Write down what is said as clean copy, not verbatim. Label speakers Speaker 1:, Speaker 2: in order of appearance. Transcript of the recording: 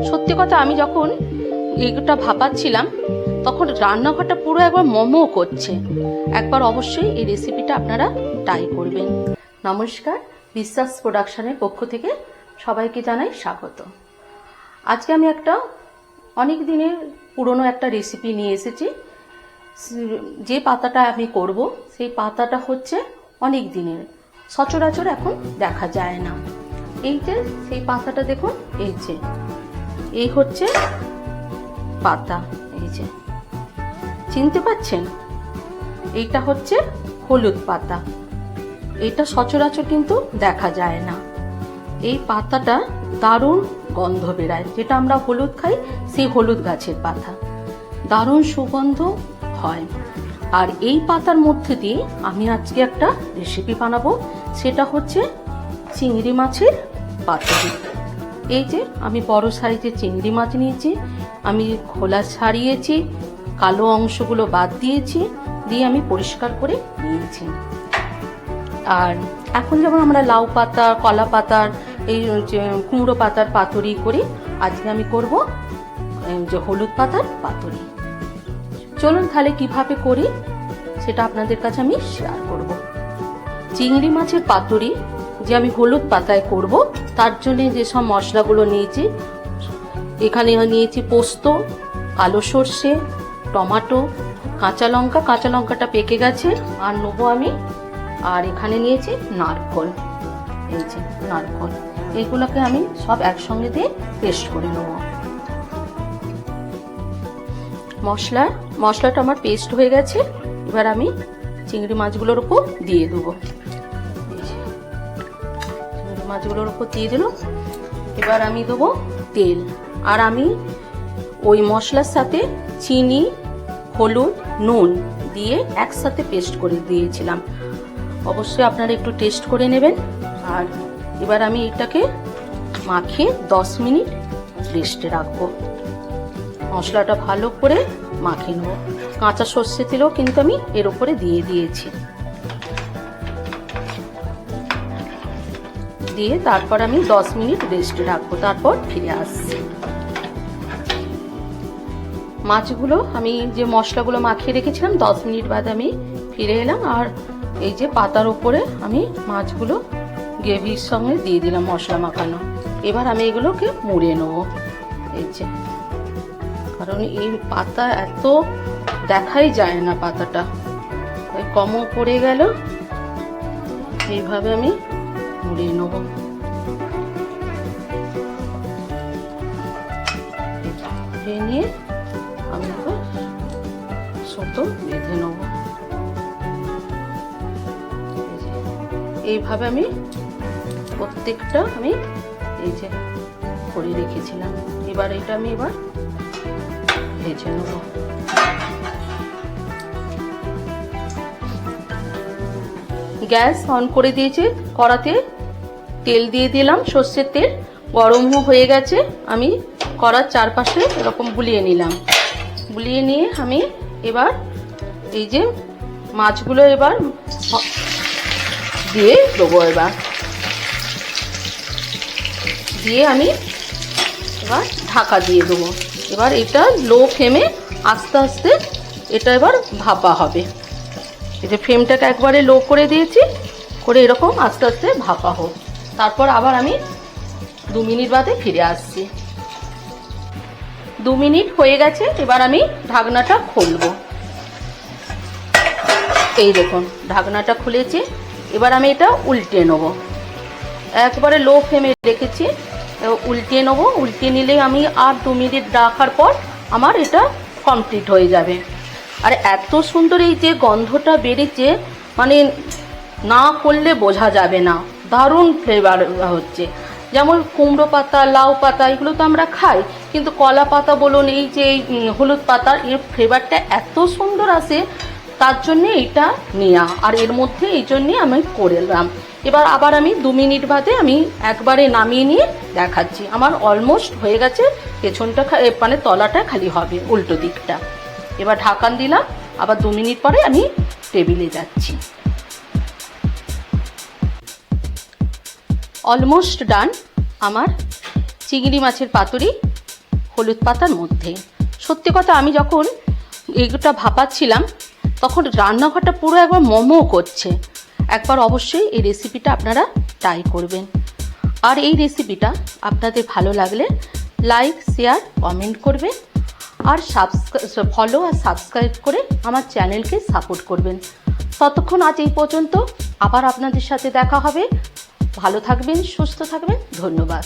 Speaker 1: সত্যি কথা, আমি যখন এইটা ভাপাচ্ছিলাম তখন রান্নাঘরটা পুরো একবার মোমো করছে। একবার অবশ্যই এই রেসিপিটা আপনারা ট্রাই করবেন। নমস্কার, বিশ্বাস প্রোডাকশনের পক্ষ থেকে সবাইকে জানাই স্বাগত। আজকে আমি একটা অনেক দিনের পুরনো একটা রেসিপি নিয়ে এসেছি। যে পাতাটা আমি করব সেই পাতাটা হচ্ছে অনেক দিনের, সচরাচর এখন দেখা যায় না। এই যে সেই পাতাটা দেখুন, এই হচ্ছে পাতা, এই যে চিনতে পাচ্ছেন, এইটা হচ্ছে হলুদ পাতা। এটা সচরাচর কিন্তু দেখা যায় না। এই পাতাটা দারুণ গন্ধ বেরায়, যেটা আমরা হলুদ খাই সেই হলুদ গাছের পাতা, দারুণ সুগন্ধ হয়। আর এই পাতার মধ্যে দিয়ে আমি আজকে একটা রেসিপি বানাবো, সেটা হচ্ছে চিংড়ি মাছের পাতুরি। এই যে আমি বড় সাইজের চিংড়ি মাছ নিয়েছি, আমি খোলা ছাড়িয়েছি, কালো অংশগুলো বাদ দিয়েছি, দিয়ে আমি পরিষ্কার করে নিয়েছি। আর এখন যেমন আমরা লাউ পাতা, কলা পাতার, এই কুমড়ো পাতার পাতুরি করি, আজকে আমি করব যে হলুদ পাতার পাতুরি। চলুন তাহলে কিভাবে করি সেটা আপনাদের কাছে আমি শেয়ার করব। চিংড়ি মাছের পাতুরি যে আমি হলুদ পাতায় করব, তার জন্য যেসব মশলাগুলো নিয়েছি, এখানে নিয়েছি পোস্ত, কালো সর্ষে, টমেটো, কাঁচা লঙ্কা, কাঁচা লঙ্কাটা পেকে গেছে আর নেবো আমি। আর এখানে নিয়েছি নারকোল, এই যে নারকোল, এইগুলোকে আমি সব একসঙ্গে দিয়ে পেস্ট করে নেব। মশলাটা আমার পেস্ট হয়ে গেছে। এবার আমি চিংড়ি মাছগুলোর উপর দিয়ে দেবো, চিংড়ি মাছগুলোর উপর দিয়ে দিলাম। এবার আমি দেবো তেল, আর আমি ওই মশলার সাথে চিনি, হলুদ, নুন দিয়ে একসাথে পেস্ট করে দিয়েছিলাম। অবশ্যই আপনারা একটু টেস্ট করে নেবেন। আর এবার আমি এটাকে মাখিয়ে 10 মিনিট রেস্টে রাখবো। মশলাটা ভালো করে মাখিয়ে নেব। কাঁচা সর্ষে তেলও কিন্তু আমি এর উপরে দিয়ে দিয়েছি। দিয়ে তারপর আমি 10 মিনিট রেস্টে রাখবো, তারপর ফিরে আসছি। মাছগুলো আমি যে মশলাগুলো মাখিয়ে রেখেছিলাম, 10 মিনিট বাদে আমি ফিরে এলাম। আর এই যে পাতার উপরে আমি মাছগুলো গ্রেভির সঙ্গে দিয়ে দিলাম মশলা মাখানো। এবার আমি এগুলোকে মুড়ে নেবো, এই যে, কারণ এই পাতা এত দেখাই যায় না, পাতাটা কমও পড়ে গেল। এইভাবে আমি মুড়ে নেব। নিয়ে আমি সুতো বেঁধে নেব। এইভাবে আমি প্রত্যেকটা আমি এই যে করে রেখেছিলাম। এবার এটা আমি ভেজে নেব। গ্যাস অন করে দিয়েছি, কড়াতে তেল দিয়ে দিলাম, সর্ষের তেল গরম হয়ে গেছে। আমি কড়ার চারপাশে এরকম বুলিয়ে নিলাম। বুলিয়ে নিয়ে আমি এবার এই যে মাছগুলো এবার দিয়ে দেবো। এবার দিয়ে আমি এবার ঢাকা দিয়ে দেবো। এবার এটা লো ফ্লেমে আস্তে আস্তে এটা এবার ভাপা হবে। এই যে ফ্লেমটাকে একবারে লো করে দিয়েছি, করে এরকম আস্তে আস্তে ভাপা হোক। তারপর আবার আমি 2 মিনিট বাদে ফিরে আসছি। 2 মিনিট হয়ে গেছে। এবার আমি ঢাকনাটা খুলবো। এই দেখুন ঢাকনাটা খুলেছি। এবার আমি এটা উল্টে নেব। একবারে লো ফ্লেমে রেখেছি, উল্টে নেব। উল্টে নিলে আমি আর 2 মিনিট রাখার পর আমার এটা কমপ্লিট হয়ে যাবে। আর এত সুন্দর এই যে গন্ধটা বেরিয়েছে, মানে না করলে বোঝা যাবে না, দারুণ ফ্লেভার হচ্ছে। যেমন কুমড়ো পাতা, লাউ পাতা এগুলো তো আমরা খাই, কিন্তু কলা পাতা বলুন, এই যে হলুদ পাতার এর ফ্লেভারটা এত সুন্দর আসে, তার জন্যে এইটা নেওয়া। আর এর মধ্যে এই জন্যে আমি করলাম। এবার আবার আমি 2 মিনিট বাদে আমি একবারে নামিয়ে নিয়ে দেখাচ্ছি। আমার অলমোস্ট হয়ে গেছে, পেছনটা মানে তলাটা খালি হবে, উল্টো দিকটা। এবার ঢাকান দিলাম, আবার 2 মিনিট পরে আমি টেবিলে যাচ্ছি। অলমোস্ট ডান আমার চিংড়ি মাছের পাতুরি। হলুদ পাতার মধ্যে। সত্যি কথা, আমি যখন এগুলোটা ভাপাচ্ছিলাম তখন রান্নাঘরটা পুরো একবার মোমো করছে। একবার অবশ্যই এই রেসিপিটা আপনারা ট্রাই করবেন। আর এই রেসিপিটা আপনাদের ভালো লাগলে লাইক, শেয়ার, কমেন্ট করবেন। আর ফলো আর সাবস্ক্রাইব করে আমার চ্যানেলকে সাপোর্ট করবেন। ততক্ষণ আজ এই পর্যন্ত, আবার আপনাদের সাথে দেখা হবে। ভালো থাকবেন, সুস্থ থাকবেন, ধন্যবাদ।